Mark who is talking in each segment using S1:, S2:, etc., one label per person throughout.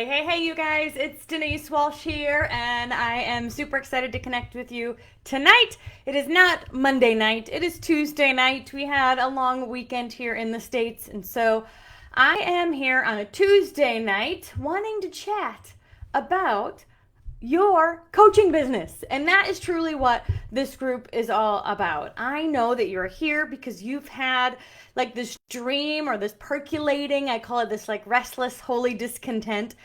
S1: Hey, you guys, it's Denise Walsh here, and I am super excited to connect with you tonight. It is not Monday night, it is Tuesday night. We had a long weekend here in the States, and so I am here on a Tuesday night wanting to chat about your coaching business. And that is truly what this group is all about. I know that you're here because you've had like this dream or this percolating, I call it this like restless, holy discontent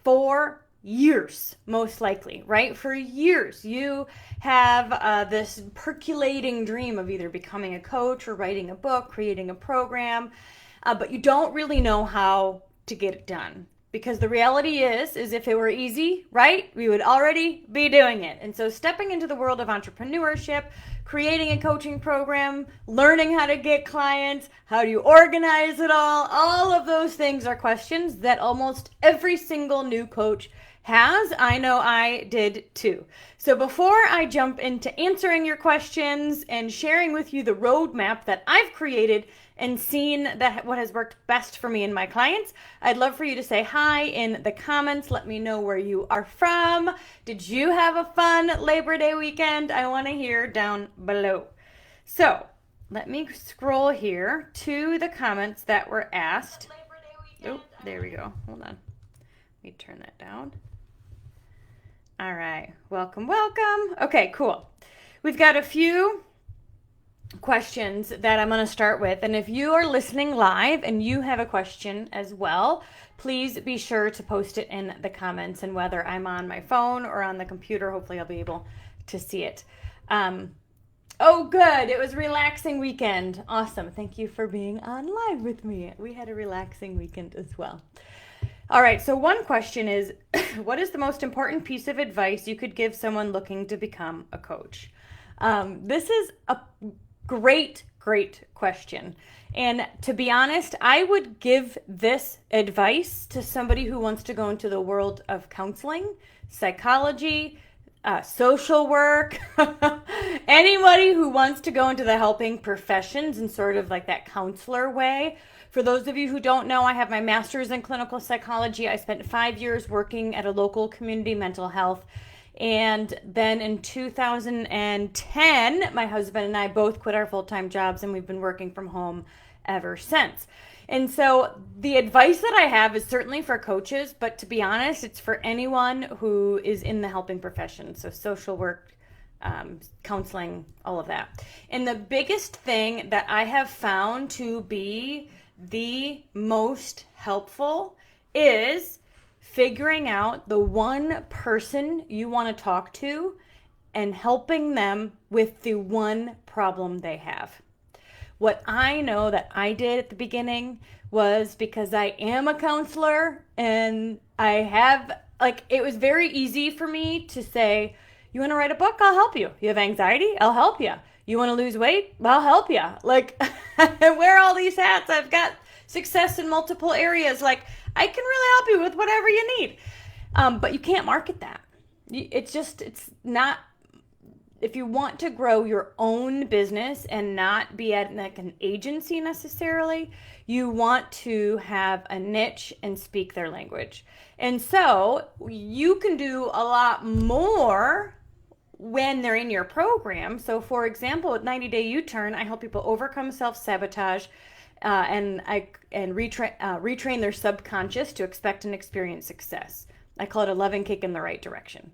S1: for years, most likely, right? For years, you have this percolating dream of either becoming a coach or writing a book, creating a program, but you don't really know how to get it done. Because the reality is if it were easy, right, we would already be doing it. And so stepping into the world of entrepreneurship, creating a coaching program, learning how to get clients, how do you organize it all of those things are questions that almost every single new coach has. I know I did too. So before I jump into answering your questions and sharing with you the roadmap that I've created and seen that what has worked best for me and my clients, I'd love for you to say hi in the comments. Let me know where you are from. Did you have a fun Labor Day weekend? I want to hear down below. So let me scroll here to the comments that were asked. Oh, there we go. Hold on. Let me turn that down. All right. Welcome. Okay, cool. We've got a few questions that I'm going to start with. And if you are listening live and you have a question as well, please be sure to post it in the comments. And whether I'm on my phone or on the computer, hopefully I'll be able to see it. Oh, good. It was a relaxing weekend. Awesome. Thank you for being on live with me. We had a relaxing weekend as well. All right. So one question is, what is the most important piece of advice you could give someone looking to become a coach? This is a great question. And to be honest, I would give this advice to somebody who wants to go into the world of counseling, psychology, social work, anybody who wants to go into the helping professions in sort of like that counselor way. For those of you who don't know, I have my master's in clinical psychology. I spent 5 years working at a local community mental health. And then in 2010, my husband and I both quit our full-time jobs, and we've been working from home ever since. And so the advice that I have is certainly for coaches, but to be honest, it's for anyone who is in the helping profession. So social work, counseling, all of that. And the biggest thing that I have found to be the most helpful is figuring out the one person you want to talk to and helping them with the one problem they have. What I know that I did at the beginning was, because I am a counselor and I have, like, it was very easy for me to say, you want to write a book? I'll help you. You have anxiety? I'll help you. You want to lose weight? I'll help you. Like, I wear all these hats. I've got success in multiple areas. Like, I can really help you with whatever you need. But you can't market that. It's not, if you want to grow your own business and not be at like an agency necessarily, you want to have a niche and speak their language. And so you can do a lot more when they're in your program. So for example, with 90 Day U-Turn, I help people overcome self-sabotage and retrain their subconscious to expect and experience success. I call it a loving kick in the right direction.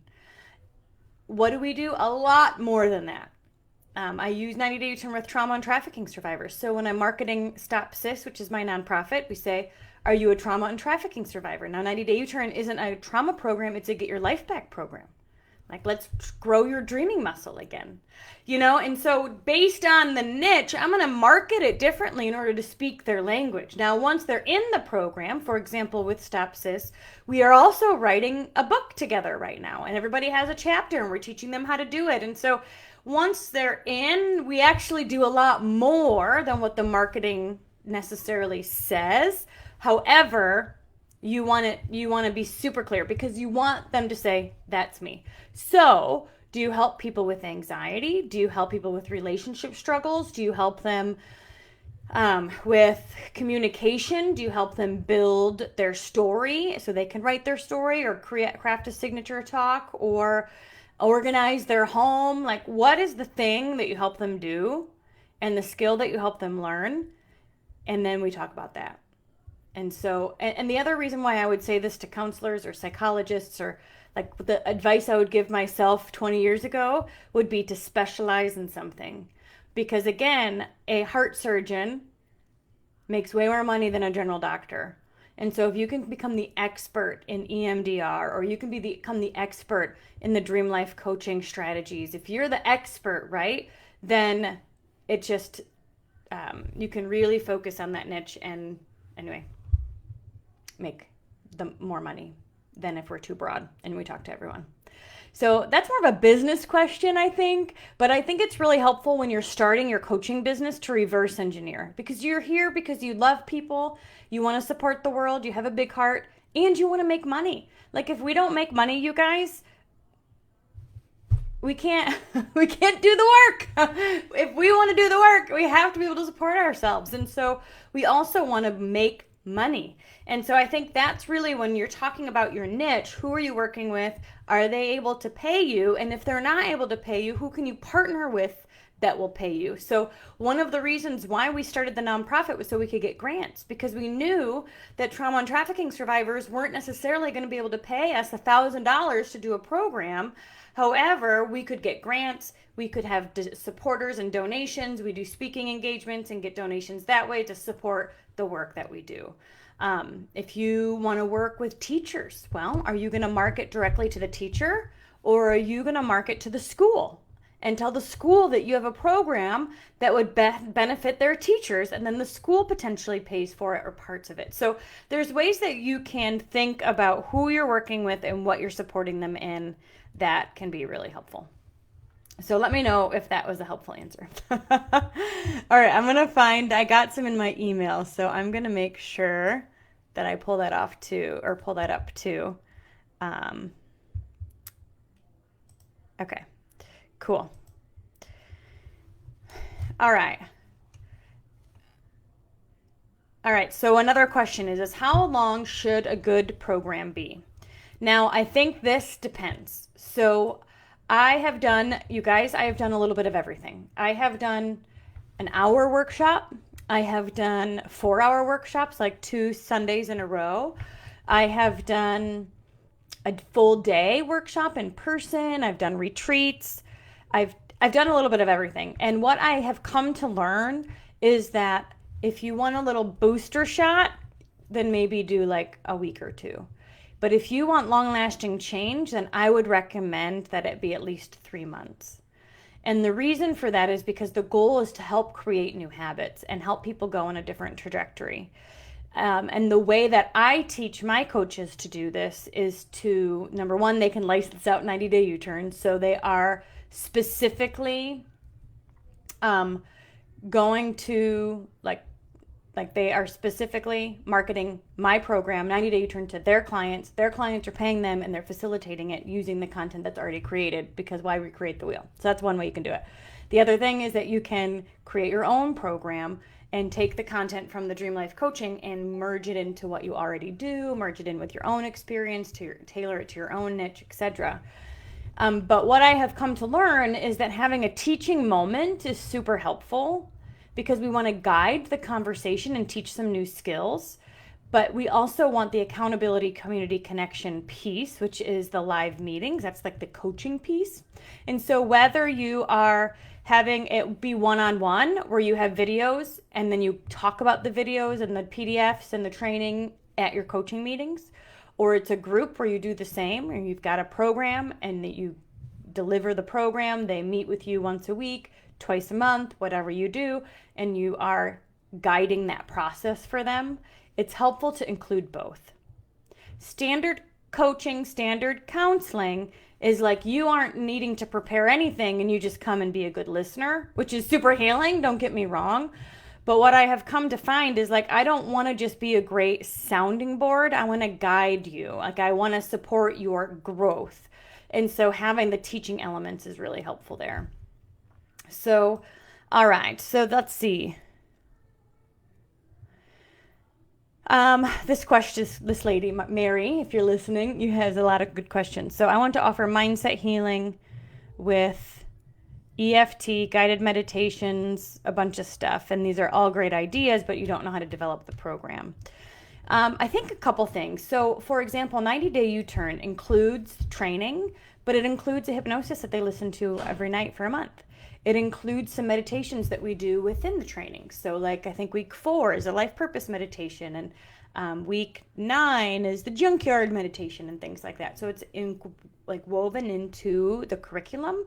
S1: What do we do? A lot more than that. I use 90 Day U-Turn with trauma and trafficking survivors. So when I'm marketing Stop Sis, which is my nonprofit, we say, are you a trauma and trafficking survivor? Now, 90 Day U-Turn isn't a trauma program. It's a get your life back program. Like, let's grow your dreaming muscle again, you know? And so based on the niche, I'm going to market it differently in order to speak their language. Now, once they're in the program, for example, with Stop Sis, we are also writing a book together right now, and everybody has a chapter, and we're teaching them how to do it. And so once they're in, we actually do a lot more than what the marketing necessarily says. However, you want to be super clear, because you want them to say, that's me. So do you help people with anxiety? Do you help people with relationship struggles? Do you help them With communication, do you help them build their story so they can write their story or craft a signature talk or organize their home? Like, what is the thing that you help them do and the skill that you help them learn? And then we talk about that. And so, and the other reason why I would say this to counselors or psychologists or like the advice I would give myself 20 years ago would be to specialize in something. Because again, a heart surgeon makes way more money than a general doctor. And so if you can become the expert in EMDR or you can become the expert in the Dream Life coaching strategies, if you're the expert, right, then it just, you can really focus on that niche and anyway, make the more money than if we're too broad and we talk to everyone. So that's more of a business question, I think, but I think it's really helpful when you're starting your coaching business to reverse engineer because you're here because you love people, you want to support the world, you have a big heart, and you want to make money. Like if we don't make money, you guys, we can't do the work. If we want to do the work, we have to be able to support ourselves. And so we also want to make money. And so I think that's really when you're talking about your niche, who are you working with? Are they able to pay you? And if they're not able to pay you, who can you partner with that will pay you? So one of the reasons why we started the nonprofit was so we could get grants because we knew that trauma and trafficking survivors weren't necessarily going to be able to pay us $1,000 to do a program. However, we could get grants, we could have supporters and donations, we do speaking engagements and get donations that way to support the work that we do. If you want to work with teachers, well, are you going to market directly to the teacher or are you going to market to the school and tell the school that you have a program that would benefit their teachers and then the school potentially pays for it or parts of it? So there's ways that you can think about who you're working with and what you're supporting them in that can be really helpful. So let me know if that was a helpful answer. All right, I got some in my email, so I'm going to make sure that I pull that off too, or pull that up too. Okay, cool. All right. All right, so another question is how long should a good program be? Now, I think this depends. So I have done a little bit of everything. I have done an hour workshop. I have done 4-hour workshops, like 2 Sundays in a row. I have done a full day workshop in person. I've done retreats. I've done a little bit of everything. And what I have come to learn is that if you want a little booster shot, then maybe do like a week or 2. But if you want long-lasting change, then I would recommend that it be at least 3 months. And the reason for that is because the goal is to help create new habits and help people go on a different trajectory. And the way that I teach my coaches to do this is to, number one, they can license out 90-day U-turns. So they are specifically going to like they are specifically marketing my program 90-day U-turn to their clients are paying them and they're facilitating it using the content that's already created because why recreate the wheel? So that's one way you can do it. The other thing is that you can create your own program and take the content from the Dream Life coaching and merge it into what you already do, merge it in with your own experience, tailor it to your own niche, etc. But what I have come to learn is that having a teaching moment is super helpful because we want to guide the conversation and teach some new skills. But we also want the accountability community connection piece, which is the live meetings. That's like the coaching piece. And so whether you are having it be one-on-one where you have videos and then you talk about the videos and the PDFs and the training at your coaching meetings, or it's a group where you do the same, or you've got a program and that you deliver the program, they meet with you once a week, twice a month, whatever you do, and you are guiding that process for them, it's helpful to include both. Standard coaching, standard counseling is like you aren't needing to prepare anything and you just come and be a good listener, which is super healing, don't get me wrong. But what I have come to find is like I don't want to just be a great sounding board. I want to guide you. Like I want to support your growth. And so having the teaching elements is really helpful there. So, all right. So let's see. This lady, Mary, if you're listening, you has a lot of good questions. So I want to offer mindset healing with EFT, guided meditations, a bunch of stuff. And these are all great ideas, but you don't know how to develop the program. I think a couple things. So, for example, 90 Day U-Turn includes training, but it includes a hypnosis that they listen to every night for a month. It includes some meditations that we do within the training. So, like, I think week 4 is a life purpose meditation, and week 9 is the junkyard meditation and things like that. So it's woven into the curriculum.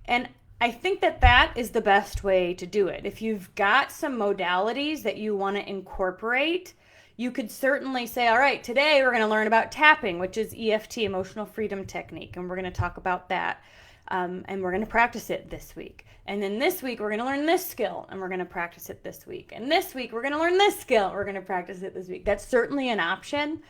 S1: And I think that is the best way to do it. If you've got some modalities that you want to incorporate, you could certainly say, all right, today we're going to learn about tapping, which is EFT, Emotional Freedom Technique, and we're going to talk about that. And we're going to practice it this week. And then this week, we're going to learn this skill, and we're going to practice it this week. And this week, we're going to learn this skill, we're going to practice it this week. That's certainly an option.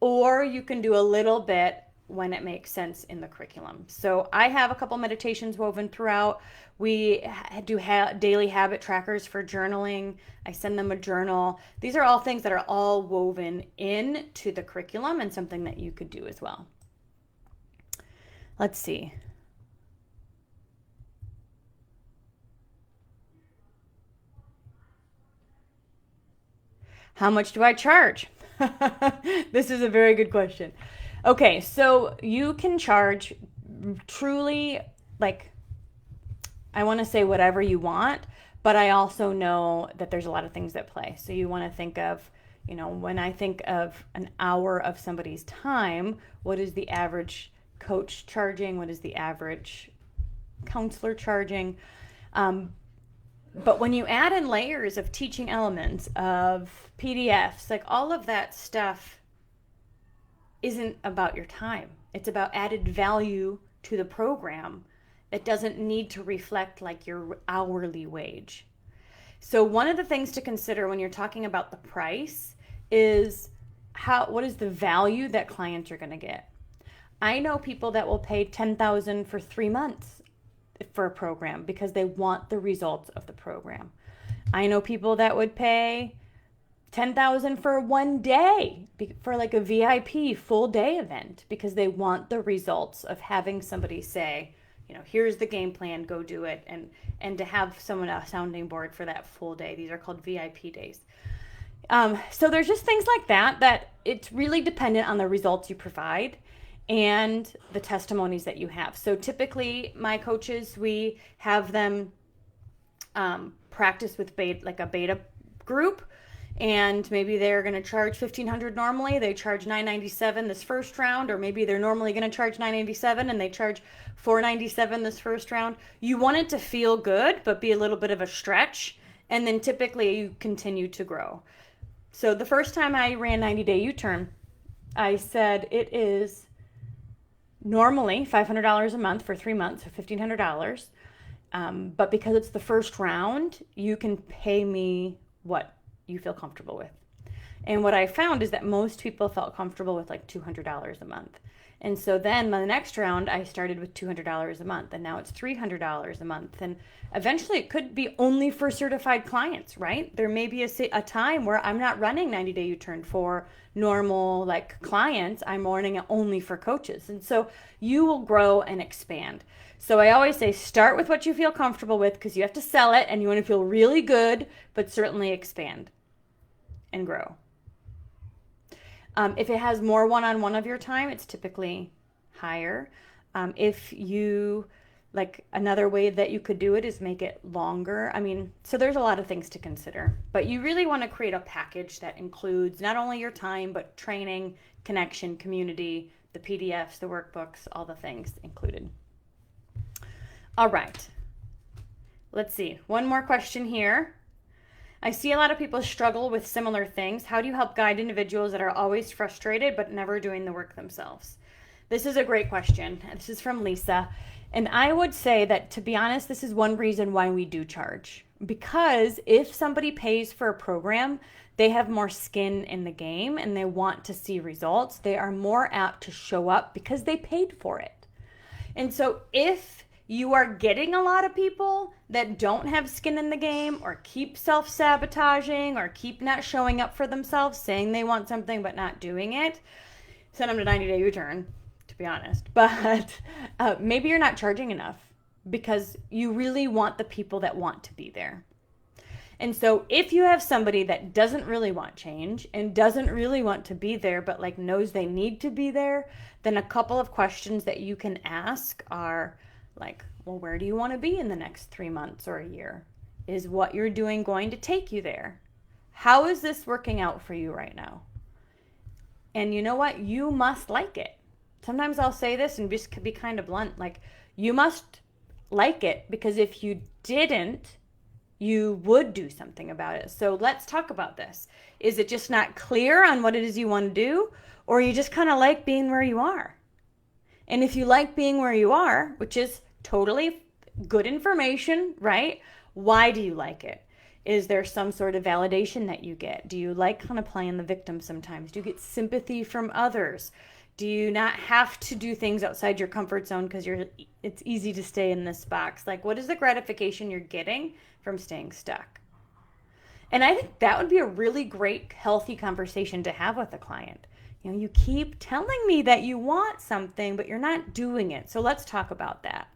S1: Or you can do a little bit when it makes sense in the curriculum. So I have a couple meditations woven throughout. We do daily habit trackers for journaling. I send them a journal. These are all things that are all woven into the curriculum and something that you could do as well. Let's see. How much do I charge? This is a very good question. Okay, so you can charge truly, like, I want to say whatever you want, but I also know that there's a lot of things that play. So you want to think of, when I think of an hour of somebody's time, what is the average coach charging? What is the average counselor charging? But when you add in layers of teaching elements, of PDFs, like all of that stuff isn't about your time. It's about added value to the program that doesn't need to reflect like your hourly wage. So one of the things to consider when you're talking about the price is what is the value that clients are going to get. I know people that will pay $10,000 for 3 months for a program because they want the results of the program. I know people that would pay $10,000 for 1 day for like a VIP full day event because they want the results of having somebody say, here's the game plan, go do it, and to have someone a sounding board for that full day. These are called VIP days. So there's just things like that it's really dependent on the results you provide and the testimonies that you have. So typically my coaches, we have them practice with a beta group, and maybe they're going to charge $1,500 normally. They charge $997 this first round, or maybe they're normally going to charge $987 and they charge $497 this first round. You want it to feel good, but be a little bit of a stretch, and then typically you continue to grow. So the first time I ran 90 Day U-Turn, I said it is normally $500 a month for 3 months, so $1,500. But because it's the first round, you can pay me what you feel comfortable with. And what I found is that most people felt comfortable with like $200 a month. And so then the next round, I started with $200 a month, and now it's $300 a month. And eventually it could be only for certified clients, right? There may be a time where I'm not running 90 Day U-Turn for normal like clients. I'm running it only for coaches. And so you will grow and expand. So I always say start with what you feel comfortable with, because you have to sell it and you want to feel really good, but certainly expand and grow. If it has more one-on-one of your time, it's typically higher. If you, like, another way that you could do it is make it longer. So there's a lot of things to consider, but you really want to create a package that includes not only your time, but training, connection, community, the PDFs, the workbooks, all the things included. All right. Let's see. One more question here. I see a lot of people struggle with similar things. How do you help guide individuals that are always frustrated but never doing the work themselves? This is a great question. This is from Lisa. And I would say that, to be honest, this is one reason why we do charge. Because if somebody pays for a program, they have more skin in the game and they want to see results. They are more apt to show up because they paid for it. And so if you are getting a lot of people that don't have skin in the game or keep self-sabotaging or keep not showing up for themselves, saying they want something but not doing it. Send them to 90-day U-turn, to be honest. But maybe you're not charging enough because you really want the people that want to be there. And so if you have somebody that doesn't really want change and doesn't really want to be there, but like knows they need to be there, then a couple of questions that you can ask are like, well, where do you want to be in the next 3 months or a year? Is what you're doing going to take you there? How is this working out for you right now? And you know what? You must like it. Sometimes I'll say this and just be kind of blunt, like, you must like it, because if you didn't, you would do something about it. So let's talk about this. Is it just not clear on what it is you want to do, or you just kind of like being where you are? And if you like being where you are, which is totally good information, right? Why do you like it? Is there some sort of validation that you get? Do you like kind of playing the victim sometimes? Do you get sympathy from others? Do you not have to do things outside your comfort zone because it's easy to stay in this box? Like, what is the gratification you're getting from staying stuck? And I think that would be a really great, healthy conversation to have with a client. You know, you keep telling me that you want something, but you're not doing it. So let's talk about that.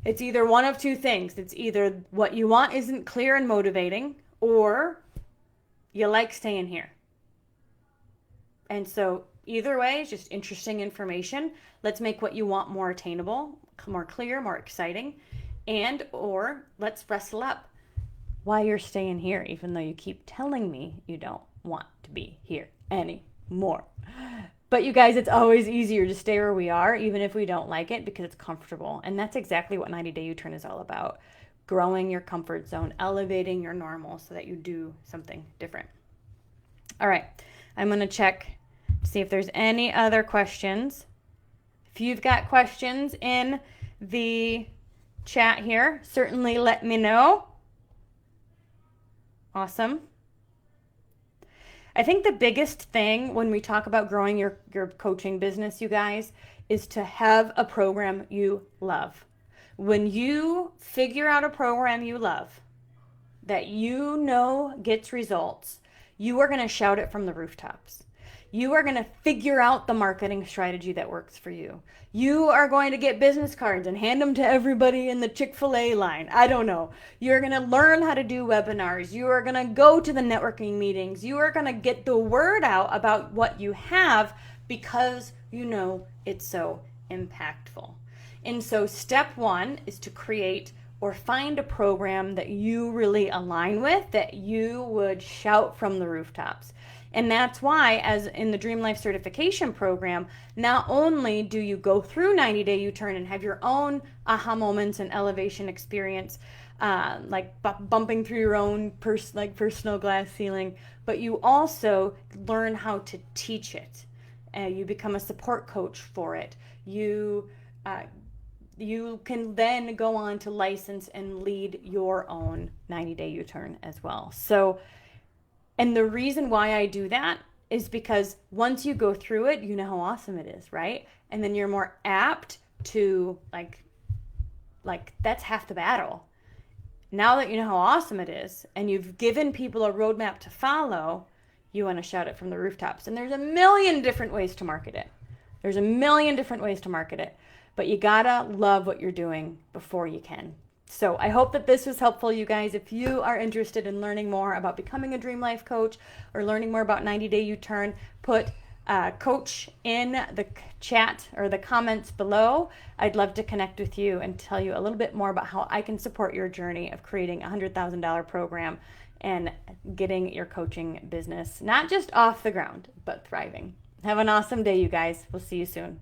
S1: It's either one of two things. It's either what you want isn't clear and motivating, or you like staying here. And so either way is just interesting information. Let's make what you want more attainable, more clear, more exciting, and or let's wrestle up why you're staying here, even though you keep telling me you don't want to be here anymore. But you guys, it's always easier to stay where we are, even if we don't like it, because it's comfortable. And that's exactly what 90-day U-turn is all about. Growing your comfort zone, elevating your normal so that you do something different. All right, I'm going to check to see if there's any other questions. If you've got questions in the chat here, certainly let me know. Awesome. I think the biggest thing when we talk about growing your coaching business, you guys, is to have a program you love. When you figure out a program you love that you know gets results, you are going to shout it from the rooftops. You are going to figure out the marketing strategy that works for you. You are going to get business cards and hand them to everybody in the Chick-fil-A line. I don't know. You're going to learn how to do webinars. You are going to go to the networking meetings. You are going to get the word out about what you have because you know it's so impactful. And so step one is to create or find a program that you really align with, that you would shout from the rooftops. And that's why, as in the Dream Life certification program, not only do you go through 90-day U-turn and have your own aha moments and elevation experience, like bumping through your own personal glass ceiling, but you also learn how to teach it. You become a support coach for it. You can then go on to license and lead your own 90-day U-turn as well. So, and the reason why I do that is because once you go through it, you know how awesome it is, right? And then you're more apt to like that's half the battle. Now that you know how awesome it is and you've given people a roadmap to follow, you want to shout it from the rooftops. And there's a million different ways to market it. But you gotta love what you're doing before you can. So I hope that this was helpful, you guys. If you are interested in learning more about becoming a Dream Life coach or learning more about 90-day U-turn, put coach in the chat or the comments below. I'd love to connect with you and tell you a little bit more about how I can support your journey of creating a $100,000 program and getting your coaching business not just off the ground, but thriving. Have an awesome day, you guys. We'll see you soon.